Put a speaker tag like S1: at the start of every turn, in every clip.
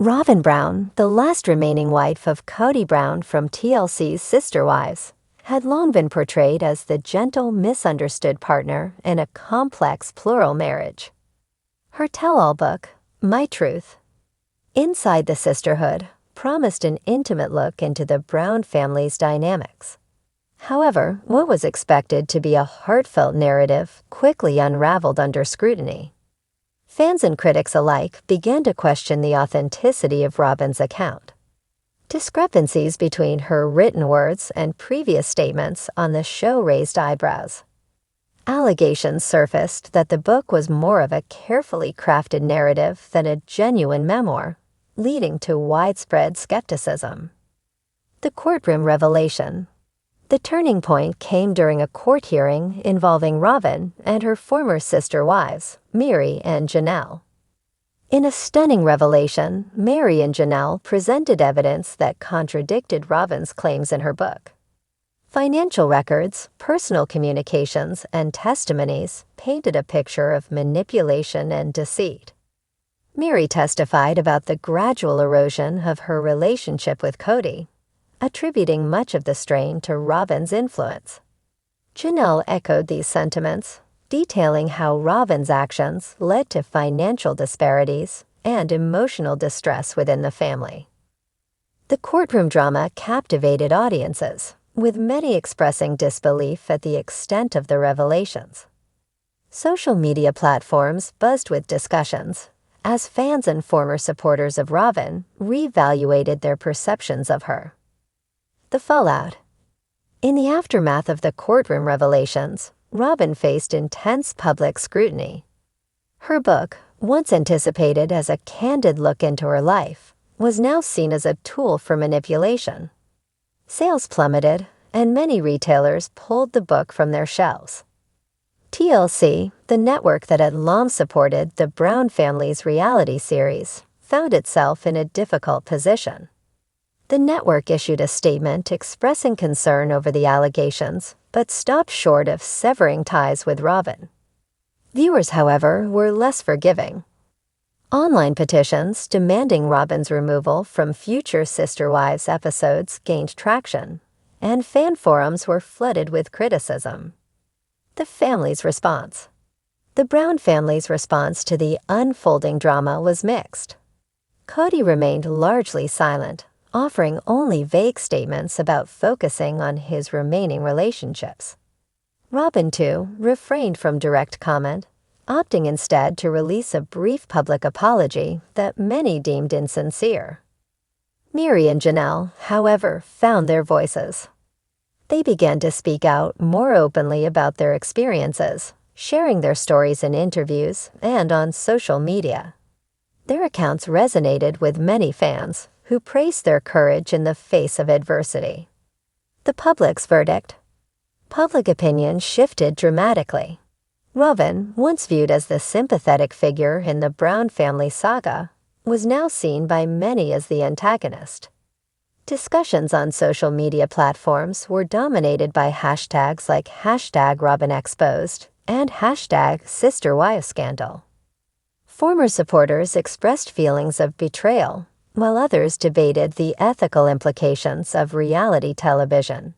S1: Robyn Brown, the last remaining wife of Kody Brown from TLC's Sister Wives, had long been portrayed as the gentle, misunderstood partner in a complex plural marriage. Her tell-all book, My Truth, Inside the Sisterhood, promised an intimate look into the Brown family's dynamics. However, what was expected to be a heartfelt narrative quickly unraveled under scrutiny. Fans and critics alike began to question the authenticity of Robyn's account. Discrepancies between her written words and previous statements on the show raised eyebrows. Allegations surfaced that the book was more of a carefully crafted narrative than a genuine memoir, leading to widespread skepticism. The courtroom revelation. The turning point came during a court hearing involving Robyn and her former sister wives, Mary and Janelle. In a stunning revelation, Mary and Janelle presented evidence that contradicted Robyn's claims in her book. Financial records, personal communications, and testimonies painted a picture of manipulation and deceit. Mary testified about the gradual erosion of her relationship with Kody, attributing much of the strain to Robyn's influence. Janelle echoed these sentiments, detailing how Robyn's actions led to financial disparities and emotional distress within the family. The courtroom drama captivated audiences, with many expressing disbelief at the extent of the revelations. Social media platforms buzzed with discussions, as fans and former supporters of Robyn reevaluated their perceptions of her. The fallout. In the aftermath of the courtroom revelations, Robyn faced intense public scrutiny. Her book, once anticipated as a candid look into her life, was now seen as a tool for manipulation. Sales plummeted, and many retailers pulled the book from their shelves. TLC, the network that had long supported the Brown family's reality series, found itself in a difficult position. The network issued a statement expressing concern over the allegations, but stopped short of severing ties with Robyn. Viewers, however, were less forgiving. Online petitions demanding Robyn's removal from future Sister Wives episodes gained traction, and fan forums were flooded with criticism. The family's response. The Brown family's response to the unfolding drama was mixed. Kody remained largely silent, offering only vague statements about focusing on his remaining relationships. Robyn, too, refrained from direct comment, opting instead to release a brief public apology that many deemed insincere. Mary and Janelle, however, found their voices. They began to speak out more openly about their experiences, sharing their stories in interviews and on social media. Their accounts resonated with many fans, who praised their courage in the face of adversity. The public's verdict. Public opinion shifted dramatically. Robyn, once viewed as the sympathetic figure in the Brown family saga, was now seen by many as the antagonist. Discussions on social media platforms were dominated by hashtags like #RobynExposed and #SisterWiveScandal. Former supporters expressed feelings of betrayal, while others debated the ethical implications of reality television.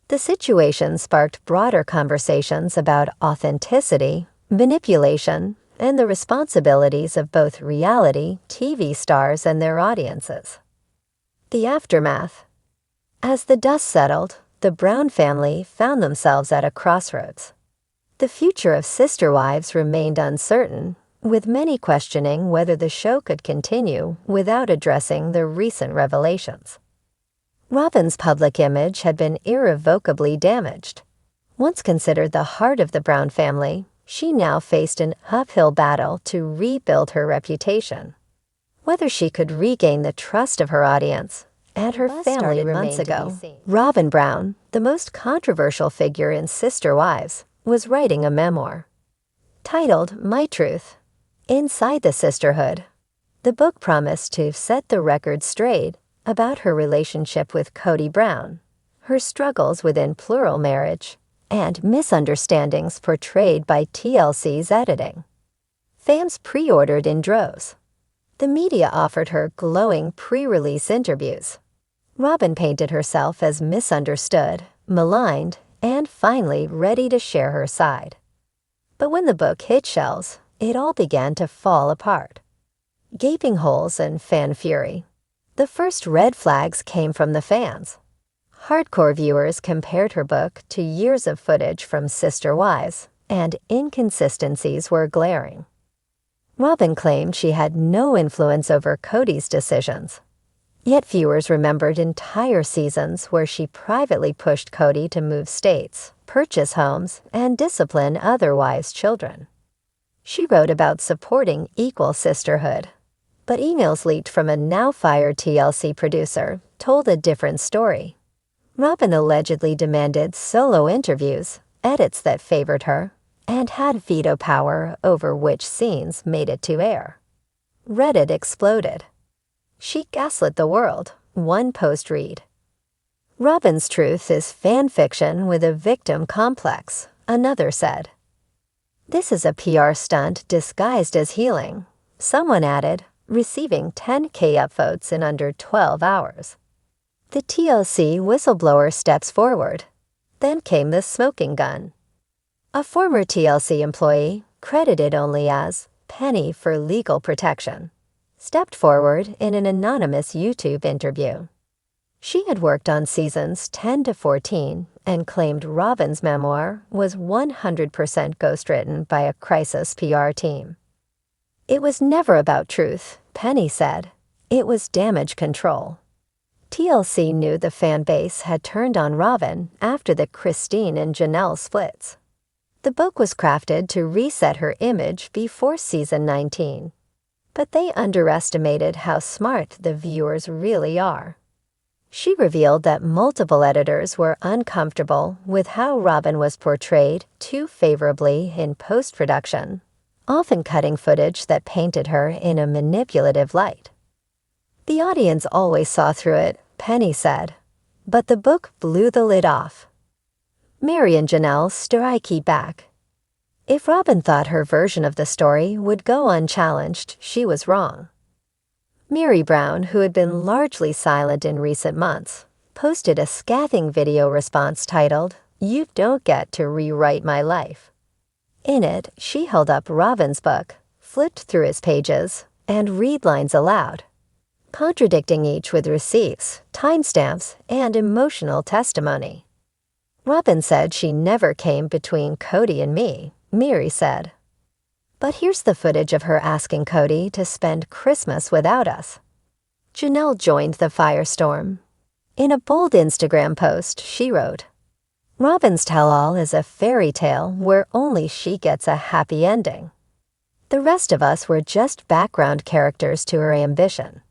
S1: The situation sparked broader conversations about authenticity, manipulation, and the responsibilities of both reality TV stars and their audiences. The aftermath. As the dust settled, the Brown family found themselves at a crossroads. The future of Sister Wives remained uncertain, with many questioning whether the show could continue without addressing the recent revelations. Robyn's public image had been irrevocably damaged. Once considered the heart of the Brown family, she now faced an uphill battle to rebuild her reputation. Whether she could regain the trust of her audience and her family months ago. Robyn Brown, the most controversial figure in Sister Wives, was writing a memoir. Titled My Truth, Inside the Sisterhood, the book promised to set the record straight about her relationship with Kody Brown, her struggles within plural marriage, and misunderstandings portrayed by TLC's editing. Fans pre-ordered in droves. The media offered her glowing pre-release interviews. Robyn painted herself as misunderstood, maligned, and finally ready to share her side. But when the book hit shelves, it all began to fall apart. Gaping holes and fan fury. The first red flags came from the fans. Hardcore viewers compared her book to years of footage from Sister Wives, and inconsistencies were glaring. Robyn claimed she had no influence over Kody's decisions. Yet viewers remembered entire seasons where she privately pushed Kody to move states, purchase homes, and discipline other wives' children. She wrote about supporting equal sisterhood. But emails leaked from a now-fired TLC producer told a different story. Robyn allegedly demanded solo interviews, edits that favored her, and had veto power over which scenes made it to air. Reddit exploded. She gaslit the world, one post read. Robyn's truth is fan fiction with a victim complex, another said. This is a PR stunt disguised as healing, someone added, receiving 10K upvotes in under 12 hours. The TLC whistleblower steps forward. Then came the smoking gun. A former TLC employee, credited only as Penny for legal protection, stepped forward in an anonymous YouTube interview. She had worked on seasons 10 to 14 and claimed Robyn's memoir was 100% ghostwritten by a crisis PR team. It was never about truth, Penny said. It was damage control. TLC knew the fan base had turned on Robyn after the Christine and Janelle splits. The book was crafted to reset her image before season 19. But they underestimated how smart the viewers really are. She revealed that multiple editors were uncomfortable with how Robyn was portrayed too favorably in post-production, often cutting footage that painted her in a manipulative light. The audience always saw through it, Penny said, but the book blew the lid off. Mary and Janelle strike back. If Robyn thought her version of the story would go unchallenged, she was wrong. Robyn Brown, who had been largely silent in recent months, posted a scathing video response titled, "You Don't Get to Rewrite My Life." In it, she held up Robyn's book, flipped through its pages, and read lines aloud, contradicting each with receipts, timestamps, and emotional testimony. Robyn said she never came between Kody and me, Mary said. But here's the footage of her asking Kody to spend Christmas without us. Janelle joined the firestorm. In a bold Instagram post, she wrote, Robyn's tell-all is a fairy tale where only she gets a happy ending. The rest of us were just background characters to her ambition.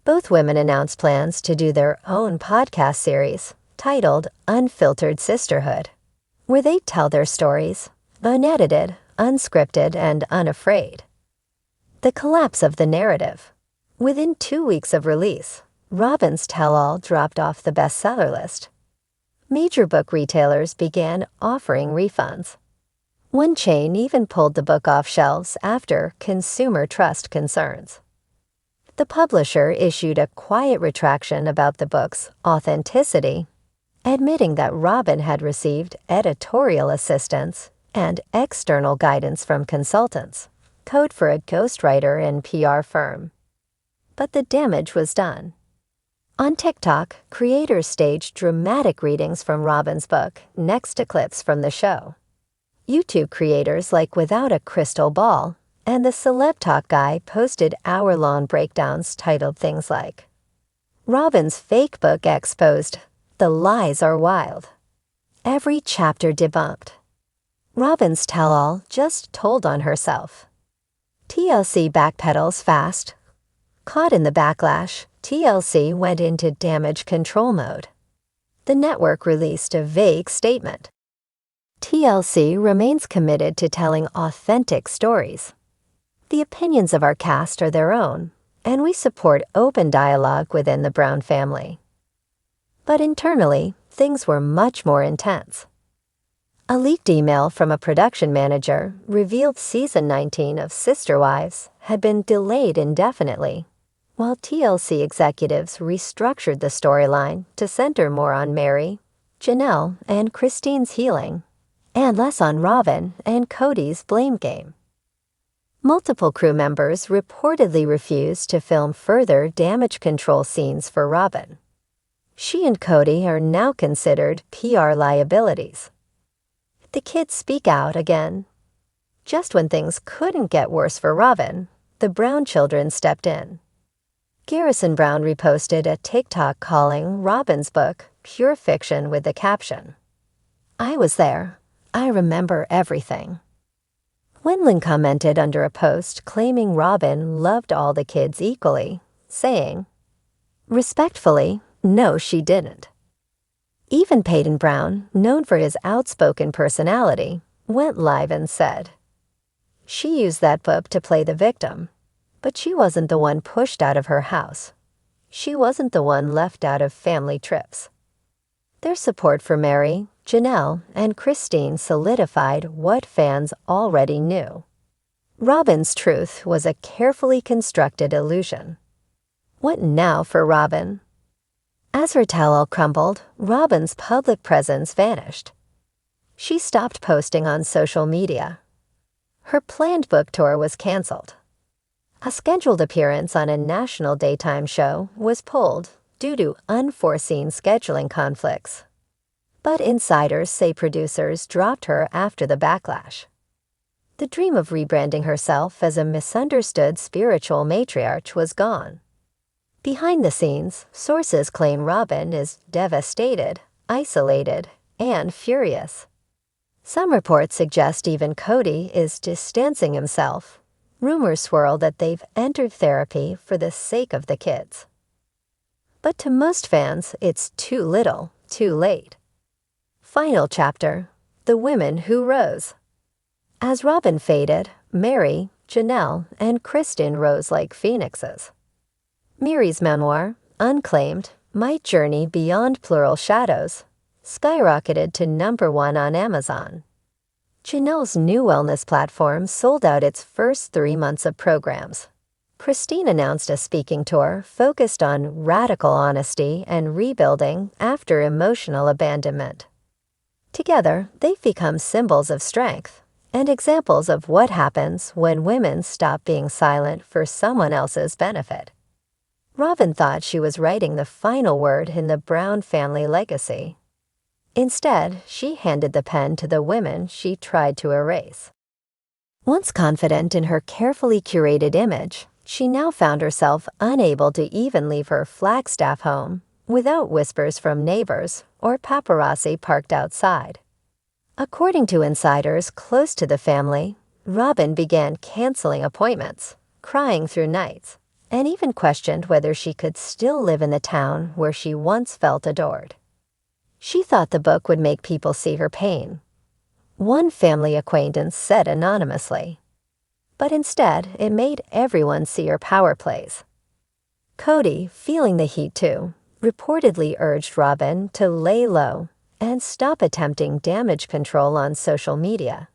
S1: Both women announced plans to do their own podcast series titled Unfiltered Sisterhood, where they tell their stories, unedited, unscripted, and unafraid. The collapse of the narrative. Within 2 weeks of release, Robyn's tell-all dropped off the bestseller list. Major book retailers began offering refunds. One chain even pulled the book off shelves after consumer trust concerns. The publisher issued a quiet retraction about the book's authenticity, admitting that Robyn had received editorial assistance and external guidance from consultants, code for a ghostwriter and PR firm. But the damage was done. On TikTok, creators staged dramatic readings from Robyn's book next to clips from the show. YouTube creators like Without a Crystal Ball and the Celeb Talk guy posted hour-long breakdowns titled things like, Robyn's fake book exposed, the lies are wild. Every chapter debunked. Robyn's tell-all just told on herself. TLC backpedals fast. Caught in the backlash, TLC went into damage control mode. The network released a vague statement. TLC remains committed to telling authentic stories. The opinions of our cast are their own, and we support open dialogue within the Brown family. But internally, things were much more intense. A leaked email from a production manager revealed season 19 of Sister Wives had been delayed indefinitely, while TLC executives restructured the storyline to center more on Mary, Janelle, and Christine's healing, and less on Robyn and Kody's blame game. Multiple crew members reportedly refused to film further damage control scenes for Robyn. She and Kody are now considered PR liabilities. The kids speak out again. Just when things couldn't get worse for Robyn, the Brown children stepped in. Garrison Brown reposted a TikTok calling Robyn's book pure fiction with the caption, "I was there. I remember everything." Wendland commented under a post claiming Robyn loved all the kids equally, saying, "Respectfully, no, she didn't." Even Peyton Brown, known for his outspoken personality, went live and said, "She used that book to play the victim, but she wasn't the one pushed out of her house. She wasn't the one left out of family trips." Their support for Mary, Janelle, and Christine solidified what fans already knew. Robyn's truth was a carefully constructed illusion. What now for Robyn? As her tell-all crumbled, Robyn's public presence vanished. She stopped posting on social media. Her planned book tour was canceled. A scheduled appearance on a national daytime show was pulled due to unforeseen scheduling conflicts. But insiders say producers dropped her after the backlash. The dream of rebranding herself as a misunderstood spiritual matriarch was gone. Behind the scenes, sources claim Robyn is devastated, isolated, and furious. Some reports suggest even Kody is distancing himself. Rumors swirl that they've entered therapy for the sake of the kids. But to most fans, it's too little, too late. Final chapter: The Women Who Rose. As Robyn faded, Mary, Janelle, and Kristen rose like phoenixes. Mary's memoir, Unclaimed, My Journey Beyond Plural Shadows, skyrocketed to #1 on Amazon. Janelle's new wellness platform sold out its first 3 months of programs. Christine announced a speaking tour focused on radical honesty and rebuilding after emotional abandonment. Together, they've become symbols of strength and examples of what happens when women stop being silent for someone else's benefit. Robyn thought she was writing the final word in the Brown family legacy. Instead, she handed the pen to the women she tried to erase. Once confident in her carefully curated image, she now found herself unable to even leave her Flagstaff home without whispers from neighbors or paparazzi parked outside. According to insiders close to the family, Robyn began canceling appointments, crying through nights, and even questioned whether she could still live in the town where she once felt adored. She thought the book would make people see her pain. One family acquaintance said anonymously. But instead, it made everyone see her power plays. Kody, feeling the heat too, reportedly urged Robyn to lay low and stop attempting damage control on social media.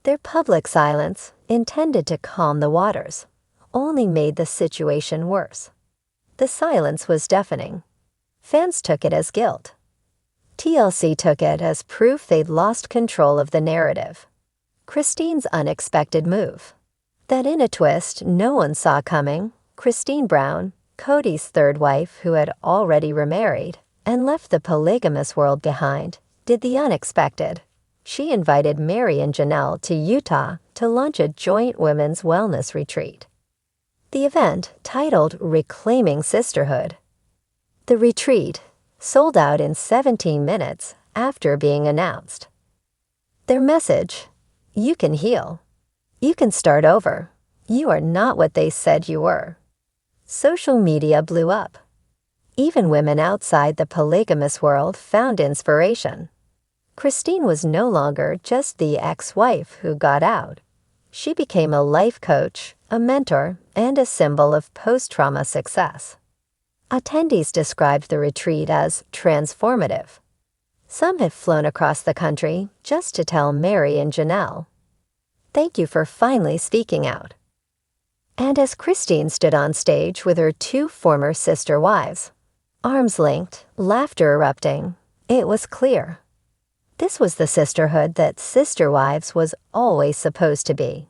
S1: Their public silence, intended to calm the waters, only made the situation worse. The silence was deafening. Fans took it as guilt. TLC took it as proof they'd lost control of the narrative. Christine's unexpected move. That in a twist no one saw coming, Christine Brown, Kody's third wife who had already remarried and left the polygamous world behind, did the unexpected. She invited Mary and Janelle to Utah to launch a joint women's wellness retreat. The event, titled Reclaiming Sisterhood. The retreat sold out in 17 minutes after being announced. Their message: you can heal. You can start over. You are not what they said you were. Social media blew up. Even women outside the polygamous world found inspiration. Christine was no longer just the ex-wife who got out. She became a life coach, a mentor, and a symbol of post-trauma success. Attendees described the retreat as transformative. Some have flown across the country just to tell Mary and Janelle, "Thank you for finally speaking out." And as Christine stood on stage with her two former sister wives, arms linked, laughter erupting, it was clear. This was the sisterhood that Sister Wives was always supposed to be.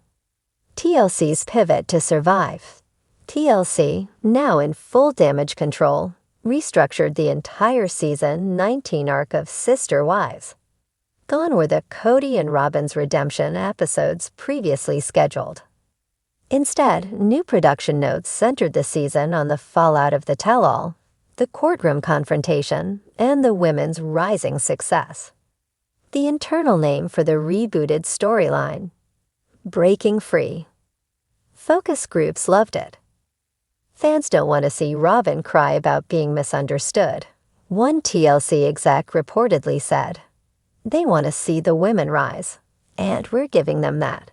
S1: TLC's pivot to survive. TLC, now in full damage control, restructured the entire season 19 arc of Sister Wives. Gone were the Kody and Robyn's redemption episodes previously scheduled. Instead, new production notes centered the season on the fallout of the tell-all, the courtroom confrontation, and the women's rising success. The internal name for the rebooted storyline: Breaking Free. Focus groups loved it. Fans don't want to see Robyn cry about being misunderstood. One TLC exec reportedly said, "They want to see the women rise, and we're giving them that."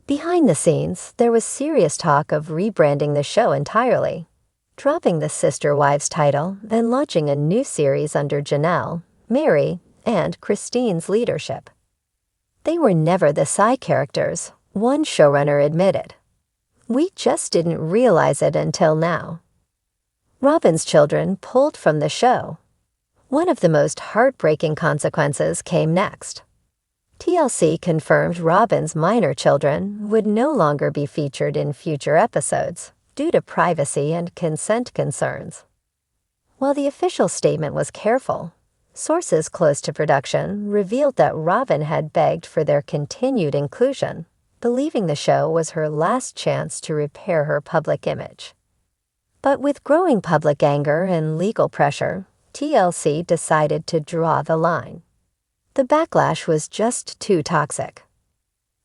S1: Behind the scenes, there was serious talk of rebranding the show entirely, dropping the Sister Wives title and launching a new series under Janelle, Mary, and Christine's leadership. They were never the side characters, one showrunner admitted. "We just didn't realize it until now." Robyn's children pulled from the show. One of the most heartbreaking consequences came next. TLC confirmed Robyn's minor children would no longer be featured in future episodes due to privacy and consent concerns. While the official statement was careful, sources close to production revealed that Robyn had begged for their continued inclusion, believing the show was her last chance to repair her public image. But with growing public anger and legal pressure, TLC decided to draw the line. The backlash was just too toxic.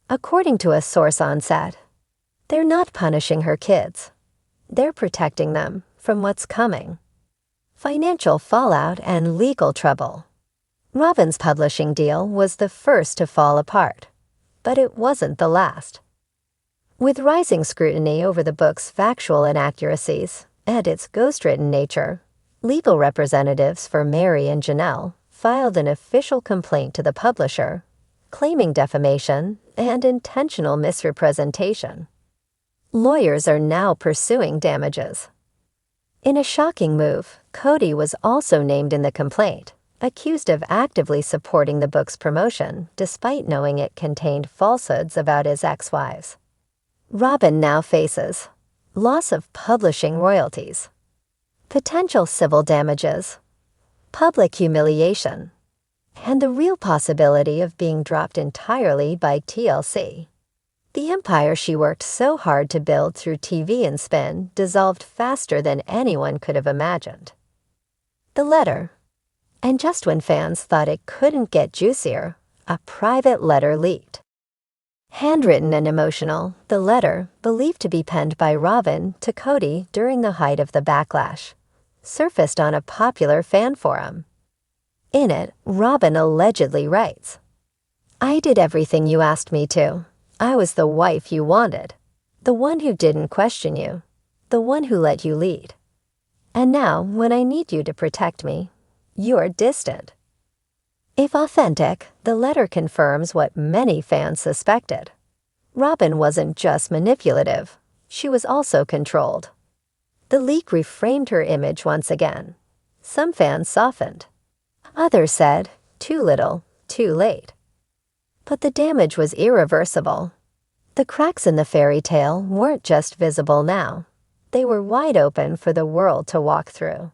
S1: According to a source on set, "They're not punishing her kids. They're protecting them from what's coming. Financial fallout and legal trouble." Robyn's publishing deal was the first to fall apart, but it wasn't the last. With rising scrutiny over the book's factual inaccuracies and its ghostwritten nature, legal representatives for Mary and Janelle filed an official complaint to the publisher, claiming defamation and intentional misrepresentation. Lawyers are now pursuing damages. In a shocking move, Kody was also named in the complaint, accused of actively supporting the book's promotion despite knowing it contained falsehoods about his ex-wives. Robyn now faces loss of publishing royalties, potential civil damages, public humiliation, and the real possibility of being dropped entirely by TLC. The empire she worked so hard to build through TV and spin dissolved faster than anyone could have imagined. The letter. And just when fans thought it couldn't get juicier, a private letter leaked. Handwritten and emotional, the letter, believed to be penned by Robyn to Kody during the height of the backlash, surfaced on a popular fan forum. In it, Robyn allegedly writes, "I did everything you asked me to. I was the wife you wanted, the one who didn't question you, the one who let you lead. And now, when I need you to protect me, you're distant." If authentic, the letter confirms what many fans suspected. Robyn wasn't just manipulative, she was also controlled. The leak reframed her image once again. Some fans softened. Others said, "Too little, too late." But the damage was irreversible. The cracks in the fairy tale weren't just visible now. They were wide open for the world to walk through.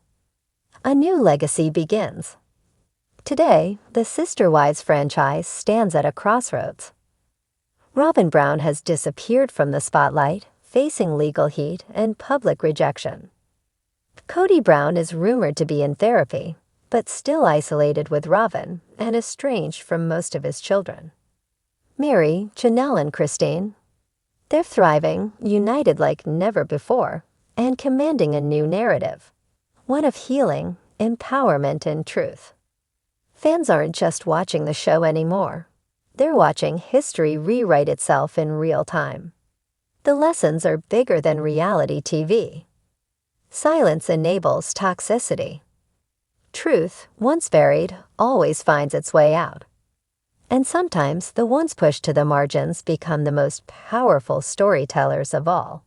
S1: A new legacy begins. Today, the Sister Wives franchise stands at a crossroads. Robyn Brown has disappeared from the spotlight, facing legal heat and public rejection. Kody Brown is rumored to be in therapy, but still isolated with Robyn and estranged from most of his children. Mary, Janelle, and Christine, they're thriving, united like never before, and commanding a new narrative, one of healing, empowerment, and truth. Fans aren't just watching the show anymore. They're watching history rewrite itself in real time. The lessons are bigger than reality TV. Silence enables toxicity. Truth, once buried, always finds its way out. And sometimes the ones pushed to the margins become the most powerful storytellers of all.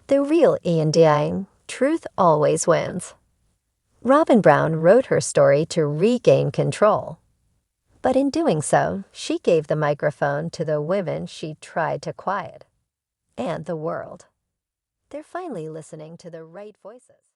S1: The real Ian truth always wins. Robyn Brown wrote her story to regain control. But in doing so, she gave the microphone to the women she tried to quiet. And the world. They're finally listening to the right voices.